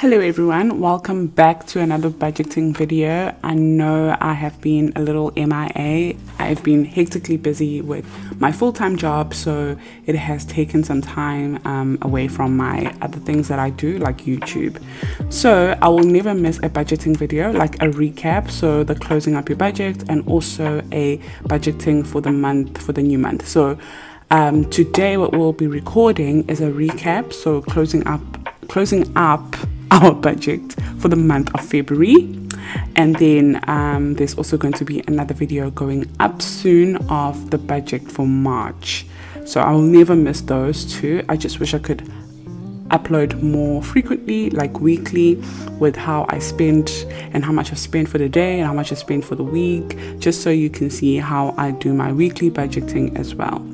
Hello everyone, welcome back to another budgeting video. I know I have been a little MIA. I've been hectically busy with my full-time job, so it has taken some time away from my other things that I do, like YouTube. So I will never miss a budgeting video, like a recap, so the closing up your budget and also a budgeting for the month, for the new month. So today what we'll be recording is a recap, so closing up our budget for the month of February. And then there's also going to be another video going up soon of the budget for March. So I'll never miss those two. I just wish I could upload more frequently, like weekly, with how I spent and how much I spent for the day and how much I spent for the week, just so you can see how I do my weekly budgeting as well.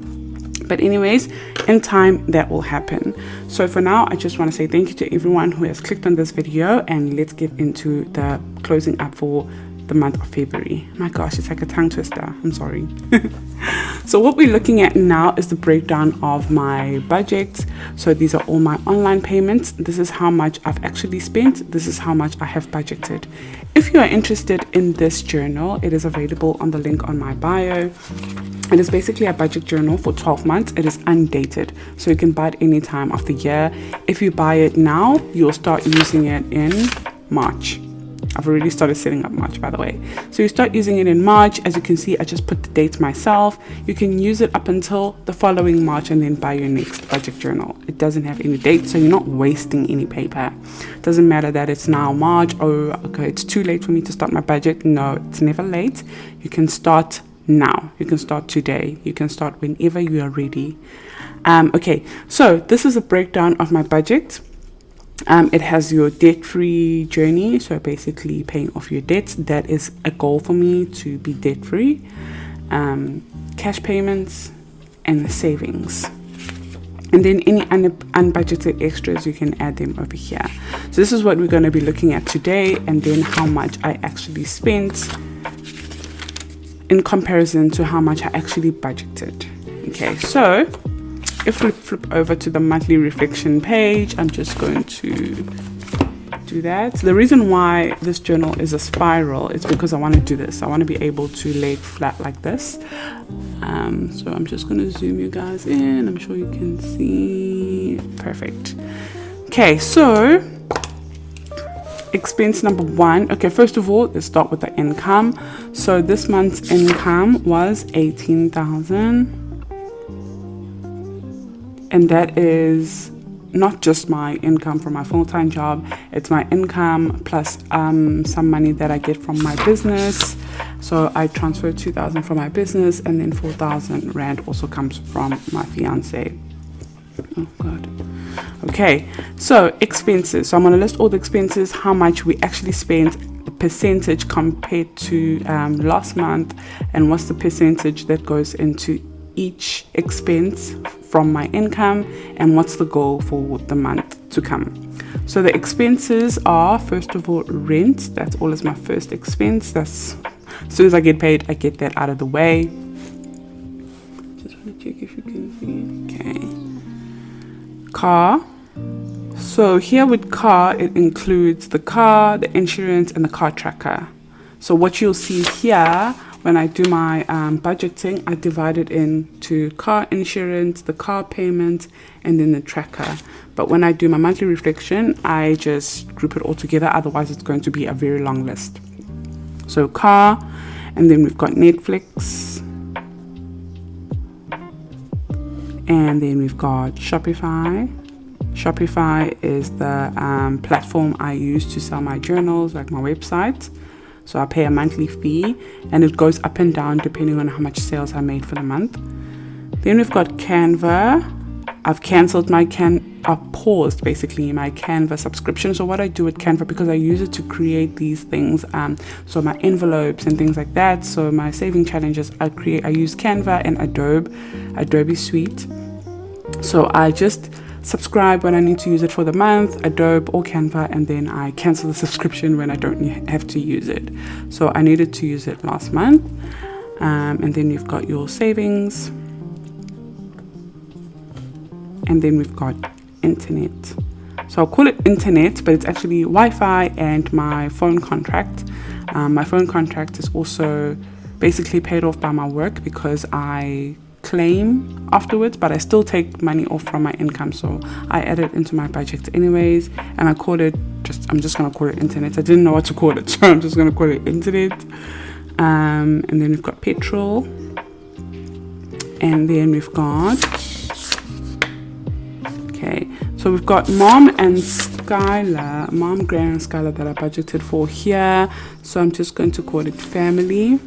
But anyways, in time that will happen. So for now, I just want to say thank you to everyone who has clicked on this video, and let's get into the closing up for the month of February. My gosh, it's like a tongue twister. I'm sorry. So what we're looking at now is the breakdown of my budget. So these are all my online payments. This is how much I've actually spent. This is how much I have budgeted. If you are interested in this journal, it is available on the link on my bio. It is basically a budget journal for 12 months. It is undated, so you can buy it any time of the year. If you buy it now, you'll start using it in March. I've already started setting up March, by the way. So you start using it in March. As you can see, I just put the dates myself. You can use it up until the following March and then buy your next budget journal. It doesn't have any date, so you're not wasting any paper. It doesn't matter that it's now March. Oh, okay, it's too late for me to start my budget. No, it's never late. You can start now. You can start today. You can start whenever you are ready. Okay, so this is a breakdown of my budget. It has your debt-free journey, so basically paying off your debts. That is a goal for me, to be debt-free. Cash payments and savings. And then any unbudgeted extras, you can add them over here. So this is what we're going to be looking at today, and then how much I actually spent in comparison to how much I actually budgeted. Okay, so if we flip over to the monthly reflection page, I'm just going to do that. The reason why this journal is a spiral is because I want to do this. I want to be able to lay it flat like this. So I'm just going to zoom you guys in. I'm sure you can see. Perfect. Okay, so expense number one. Okay, first of all, let's start with the income. So this month's income was 18,000. And that is not just my income from my full-time job. It's my income plus some money that I get from my business. So I transferred 2,000 from my business, and then 4,000 Rand also comes from my fiance. Oh God. Okay, so expenses. So I'm going to list all the expenses, how much we actually spent, the percentage compared to last month, and what's the percentage that goes into each expense from my income, and what's the goal for the month to come. So the expenses are, first of all, rent. That's always my first expense. That's as soon as I get paid, I get that out of the way. Just want to check if you can see. Okay. Car. So here with car, it includes the car, the insurance, and the car tracker. So what you'll see here, when I do my budgeting, I divide it into car insurance, the car payment, and then the tracker. But when I do my monthly reflection, I just group it all together. Otherwise, it's going to be a very long list. So car, and then we've got Netflix, and then we've got Shopify. Shopify is the platform I use to sell my journals, like my website. So I pay a monthly fee, and it goes up and down depending on how much sales I made for the month. Then we've got Canva. I've cancelled I've paused basically my Canva subscription. So what I do with Canva, because I use it to create these things, so my envelopes and things like that. So my saving challenges, I use Canva and Adobe Suite. So I just subscribe when I need to use it for the month, Adobe or Canva, and then I cancel the subscription when I don't have to use it. So I needed to use it last month. And then you've got your savings, and then we've got internet. So I'll call it internet, but it's actually Wi-Fi and my phone contract. My phone contract is also basically paid off by my work because I claim afterwards, but I still take money off from my income, so I add it into my budget anyways. And I called it I'm just gonna call it internet. I didn't know what to call it, so I'm just gonna call it internet. And then we've got petrol, and then we've got so we've got mom, Gran, and Skylar that I budgeted for here. So I'm just going to call it family.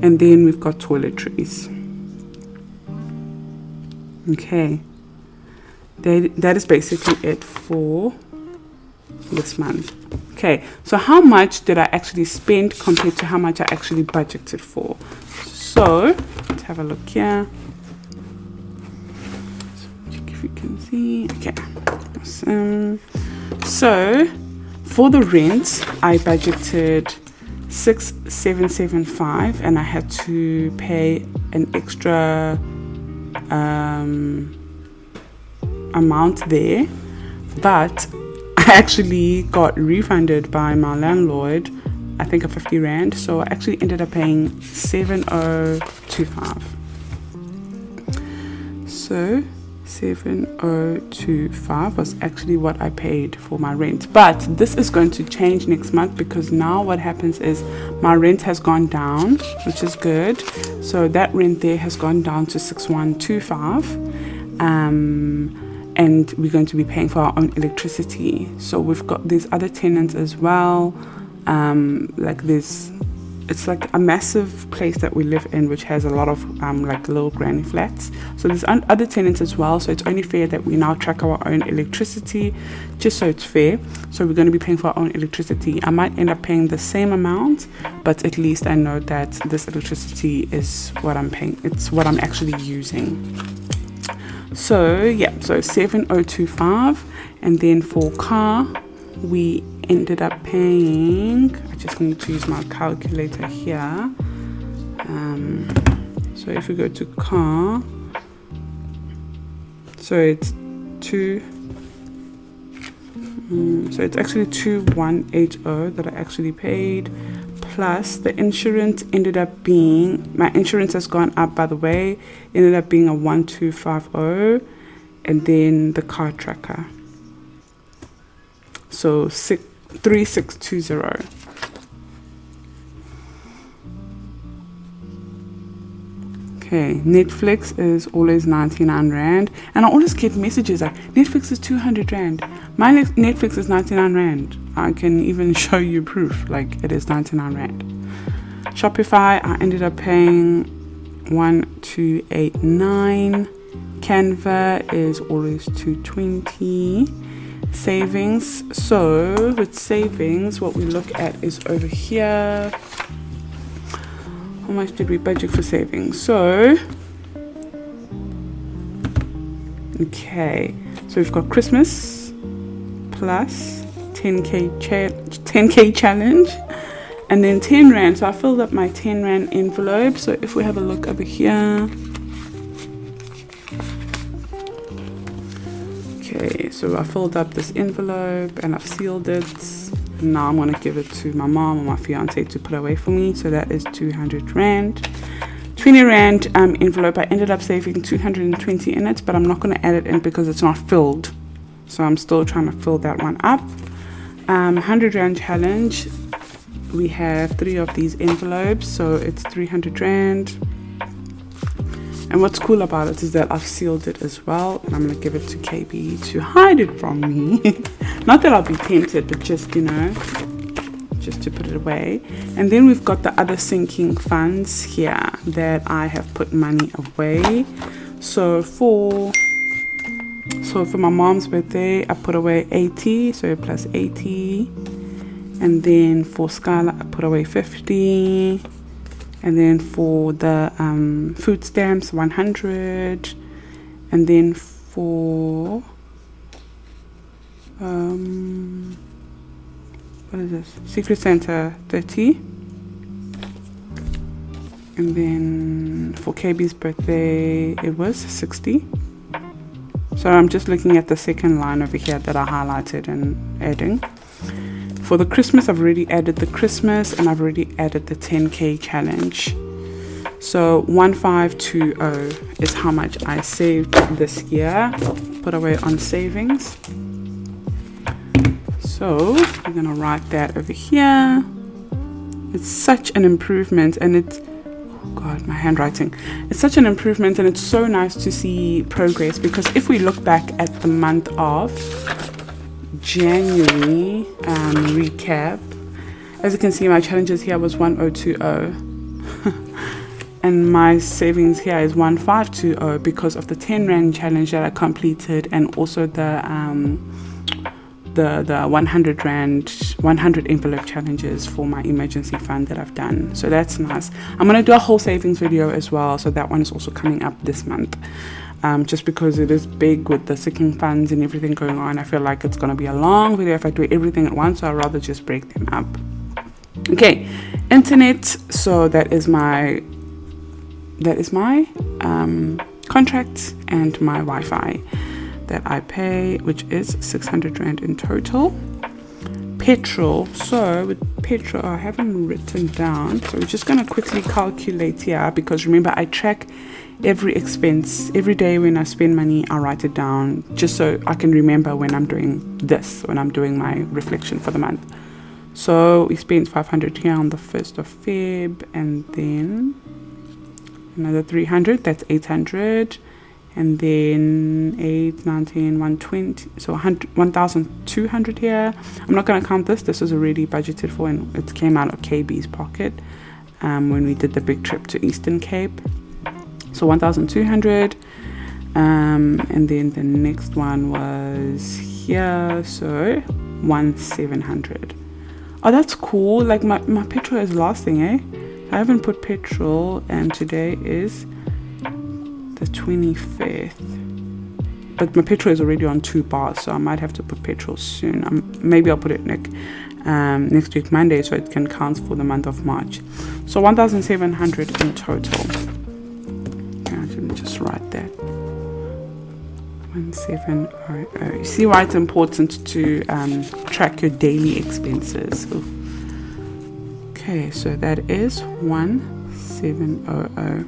And then we've got toiletries. Okay. That is basically it for this month. Okay, so how much did I actually spend compared to how much I actually budgeted for? So let's have a look here. If you can see. Okay, awesome. So for the rent, I budgeted 6,775, and I had to pay an extra amount there, but I actually got refunded by my landlord, I think, of 50 rand, so I actually ended up paying 7,025. So 7,025 was actually what I paid for my rent. But this is going to change next month, because now what happens is my rent has gone down, which is good. So that rent there has gone down to 6,125, and we're going to be paying for our own electricity. So we've got these other tenants as well, like this. It's like a massive place that we live in, which has a lot of like little granny flats. So there's other tenants as well. So it's only fair that we now track our own electricity, just so it's fair. So we're going to be paying for our own electricity. I might end up paying the same amount, but at least I know that this electricity is what I'm paying. It's what I'm actually using. So yeah, so 7,025, and then for car, we ended up paying, I just need to use my calculator here. So if we go to car, so it's so it's actually 2,180 that I actually paid, plus the insurance ended up being, my insurance has gone up, by the way, ended up being a 1,250, and then the car tracker, so 3,620. Okay, Netflix is always 99 rand, and I always get messages like Netflix is 200 rand. My Netflix is 99 rand. I can even show you proof, like it is 99 rand. Shopify, I ended up paying 1,289. Canva is always 220. Savings, so with savings, what we look at is over here. How much did we budget for savings? So okay, so we've got Christmas plus 10k challenge, and then 10 rand. So I filled up my 10 rand envelope. So if we have a look over here, okay, so I filled up this envelope and I've sealed it. Now I'm going to give it to my mom or my fiance to put away for me. So that is 200 rand. 20 rand envelope. I ended up saving 220 in it, but I'm not going to add it in because it's not filled. So I'm still trying to fill that one up. 100 rand challenge. We have 3 of these envelopes, so it's 300 rand. And what's cool about it is that I've sealed it as well, and I'm going to give it to KB to hide it from me. Not that I'll be tempted, but just, you know, just to put it away. And then we've got the other sinking funds here that I have put money away. So for my mom's birthday, I put away 80, so plus 80. And then for Skylar, I put away 50. And then for the food stamps, 100. And then for what is this? Secret Santa, 30. And then for KB's birthday, it was 60. So I'm just looking at the second line over here that I highlighted and adding. For the Christmas, I've already added the Christmas, and I've already added the 10K challenge. So 1520 is how much I saved this year. Put away on savings. So we're gonna write that over here. It's such an improvement, and it's, oh God, my handwriting. It's such an improvement, and it's so nice to see progress, because if we look back at the month of January recap, as you can see, my challenges here was 1020. And my savings here is 1520 because of the 10 Rand challenge that I completed, and also the 100 Rand 100 envelope challenges for my emergency fund that I've done. So that's nice. I'm going to do a whole savings video as well, so that one is also coming up this month. Just because it is big with the sinking funds and everything going on, I feel like it's going to be a long video if I do everything at once, so I'd rather just break them up. Okay, internet. So that is my contract and my Wi-Fi that I pay, which is 600 Rand in total. Petrol. So with petrol, I haven't written down, so we're just going to quickly calculate here, because remember, I track every expense. Every day when I spend money, I write it down, just so I can remember when I'm doing this, when I'm doing my reflection for the month. So we spent 500 here on the 1st of Feb, and then another 300, that's 800, and then 8, 19, 120, so 1,200 here. I'm not going to count this. This was already budgeted for, and it came out of KB's pocket when we did the big trip to Eastern Cape. So 1,200, and then the next one was here, so 1,700. Oh, that's cool. Like my petrol is lasting, eh? I haven't put petrol, and today is the 25th, but my petrol is already on 2 bars, so I might have to put petrol soon. Maybe I'll put it next week Monday, so it can count for the month of March. So 1,700 in total. Let me just write that. 1700. You see why it's important to track your daily expenses. Ooh. Okay, so that is 1700.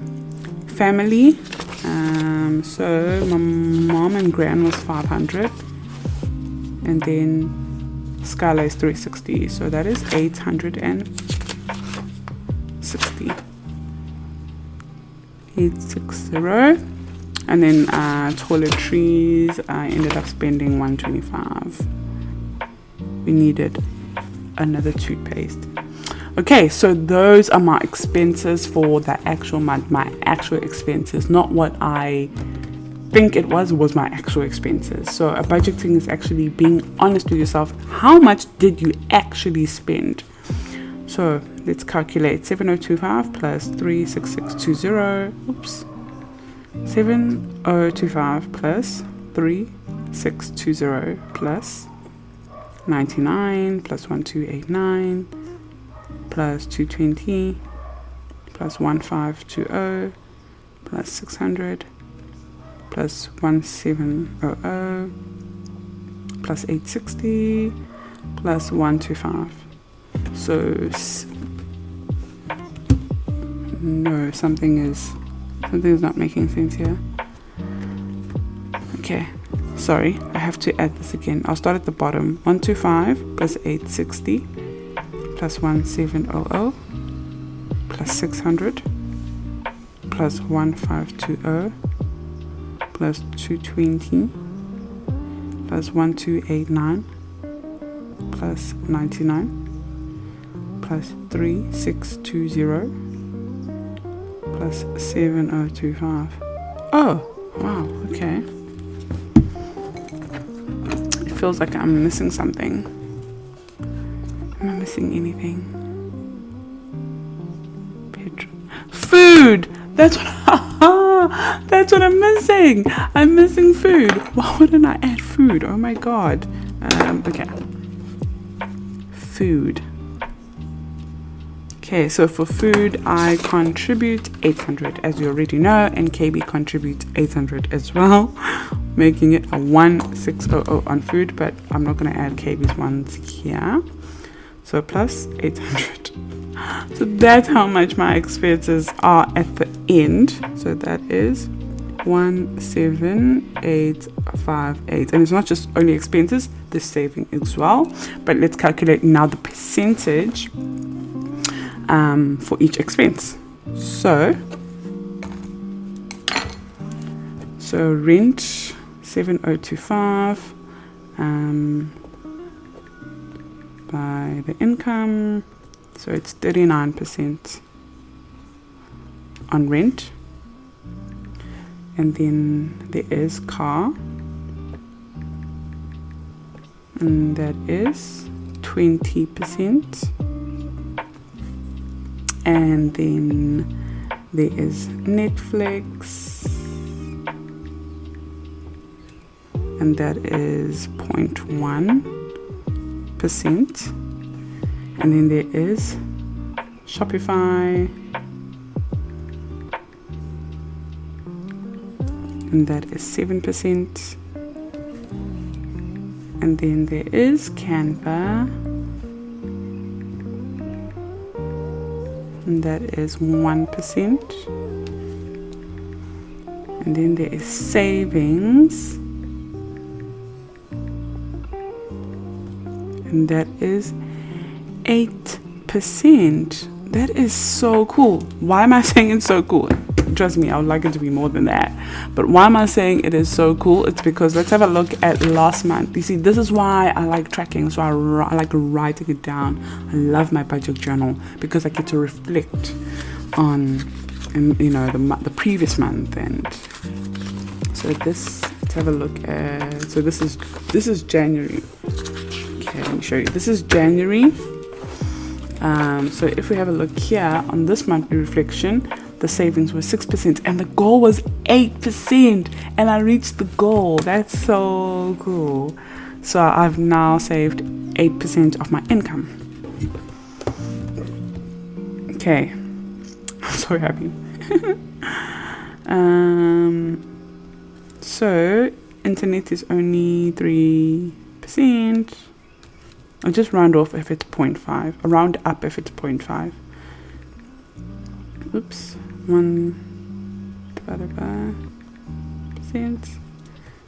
Family. So my mom and gran was 500, and then Skylar is 360, so that is 860. 860. And then toiletries, I ended up spending 125. We needed another toothpaste. Okay, so those are my expenses for the actual month. My actual expenses, not what I think it was my actual expenses. So a budgeting is actually being honest with yourself. How much did you actually spend? So let's calculate. 7025 plus 36620. Oops. 7025 plus 3620 plus 99 plus 1289 plus 220 plus 1520 plus 600 plus 1700 plus 860 plus 125. So no, something is not making sense here. Okay, sorry, I have to add this again. I'll start at the bottom. 125 plus 860 plus 1700 plus 600 plus 1520 plus 220 plus 1289 plus 99 plus 3620 plus 7025. Oh, wow, okay. It feels like I'm missing something. Am I missing anything? Food! That's what that's what I'm missing. I'm missing food. Why wouldn't I add food? Oh my god. Okay. Food. Okay, so for food, I contribute 800, as you already know, and KB contributes 800 as well, making it a 1600 on food, but I'm not going to add KB's ones here. So plus 800. So that's how much my expenses are at the end. So that is 17858, and it's not just only expenses, the saving as well. But let's calculate now the percentage for each expense. So rent 7025 by the income, so it's 39% on rent. And then there is car, and that is 20%. And then there is Netflix, and that is 0.1%. And then there is Shopify, and that is 7%. And then there is Canva, and that is 1%. And then there is savings, and that is 8%. That is so cool. Why am I saying it's so cool? Trust me, I would like it to be more than that. But why am I saying it is so cool? It's because let's have a look at last month. You see, this is why I like tracking. So I like writing it down. I love my budget journal because I get to reflect on, the previous month. And so let's have a look at. So this is January. Okay, let me show you. This is January. So if we have a look here on this monthly reflection, the savings were 6% and the goal was 8%, and I reached the goal. That's so cool. So I've now saved 8% of my income. Okay, I'm so happy. So internet is only 3%. I'll just round off if it's 0.5. I'll round up if it's 0.5. Oops. 1 divided by percent.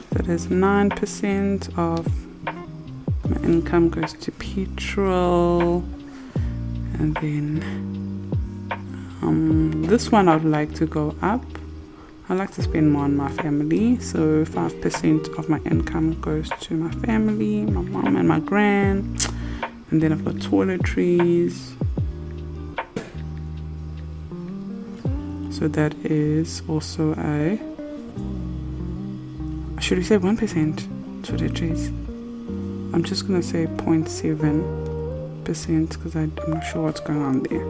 That is 9% of my income goes to petrol. And then this one I'd like to go up. I like to spend more on my family, so 5% of my income goes to my family, my mom and my gran. And then I've got toiletries. So that is also should we say 1% toiletries? I'm just going to say 0.7% because I'm not sure what's going on there.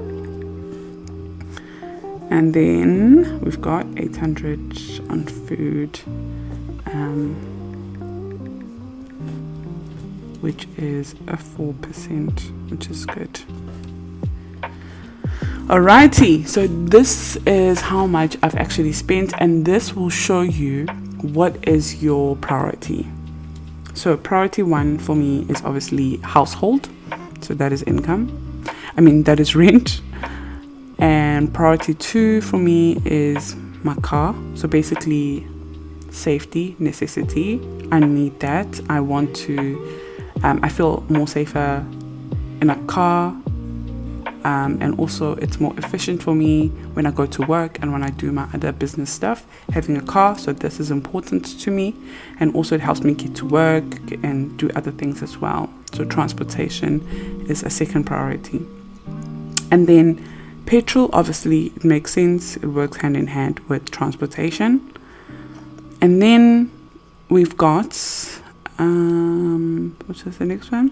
And then we've got 800 on food, which is a 4%, which is good. Alrighty, so this is how much I've actually spent, and this will show you what is your priority. So priority 1 for me is obviously household, so that is income. That is rent. And priority 2 for me is my car. So basically safety, necessity. I need that. I want to, I feel more safer in a car. And also it's more efficient for me when I go to work and when I do my other business stuff, having a car. So this is important to me, and also it helps me get to work and do other things as well. So transportation is a second priority. And then petrol, obviously it makes sense, it works hand in hand with transportation. And then we've got which is the next one?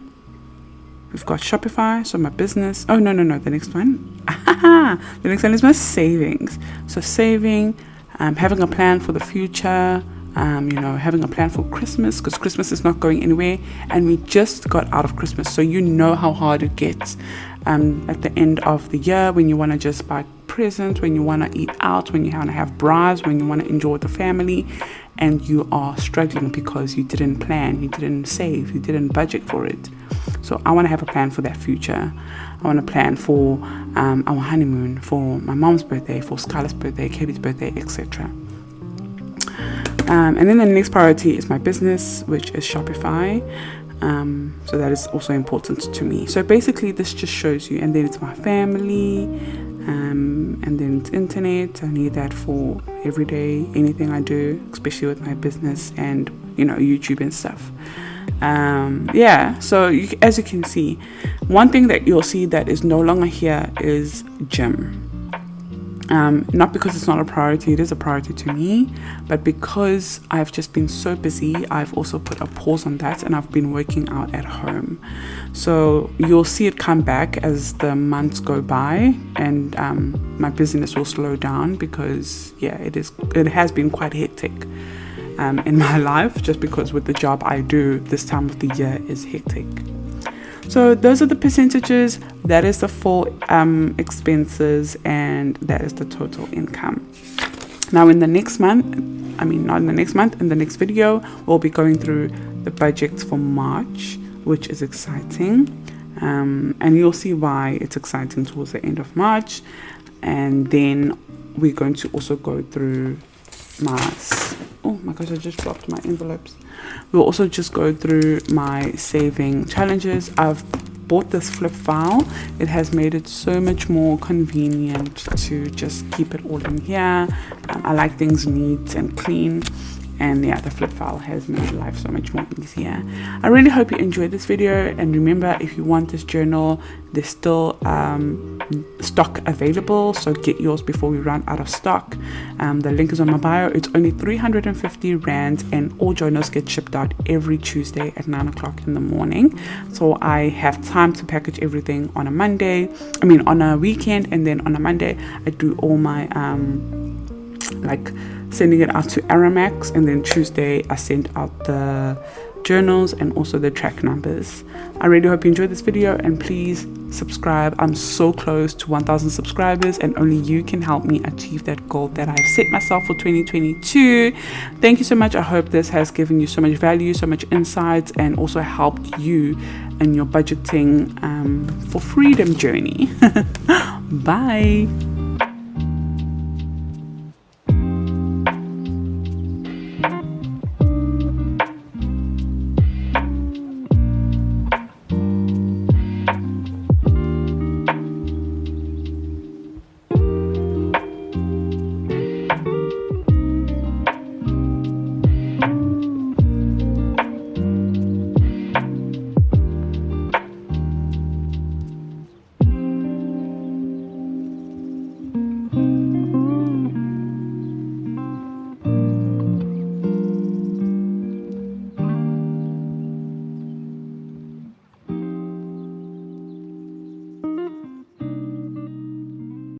We've got Shopify, so my business. Oh, no, the next one. The next one is my savings. So saving, having a plan for the future, having a plan for Christmas, because Christmas is not going anywhere, and we just got out of Christmas, so you know how hard it gets at the end of the year, when you want to just buy presents, when you want to eat out, when you want to have bras, when you want to enjoy the family, and you are struggling because you didn't plan, you didn't save, you didn't budget for it. So I want to have a plan for that future. I want to plan for our honeymoon, for my mom's birthday, for Skylar's birthday, Katie's birthday, etc. And then the next priority is my business, which is Shopify. So that is also important to me. So basically this just shows you, and then it's my family, and then it's internet. I need that for every day, anything I do, especially with my business and, YouTube and stuff. So as you can see, one thing that you'll see that is no longer here is gym. Not because it's not a priority, it is a priority to me, but because I've just been so busy, I've also put a pause on that, and I've been working out at home. So you'll see it come back as the months go by, and my business will slow down because it has been quite hectic in my life, just because with the job I do, this time of the year is hectic. So those are the percentages, that is the full expenses, and that is the total income. Now in the next video, we'll be going through the budgets for March, which is exciting. And you'll see why it's exciting towards the end of March. And then we're going to also go through oh my gosh, I just dropped my envelopes. We'll also just go through my saving challenges. I've bought this flip file. It has made it so much more convenient to just keep it all in here. I like things neat and clean, and the flip file has made life so much more easier. I really hope you enjoyed this video, and remember, if you want this journal, there's still stock available, so get yours before we run out of stock. The link is on my bio. It's only 350 rand, and all journals get shipped out every Tuesday at 9 o'clock in the morning. So I have time to package everything on a weekend, and then on a Monday I do all my sending it out to Aramax, and then Tuesday I send out the journals and also the track numbers. I really hope you enjoyed this video, and please subscribe. I'm so close to 1,000 subscribers, and only you can help me achieve that goal that I've set myself for 2022. Thank you so much. I hope this has given you so much value, so much insights, and also helped you in your budgeting for freedom journey. Bye.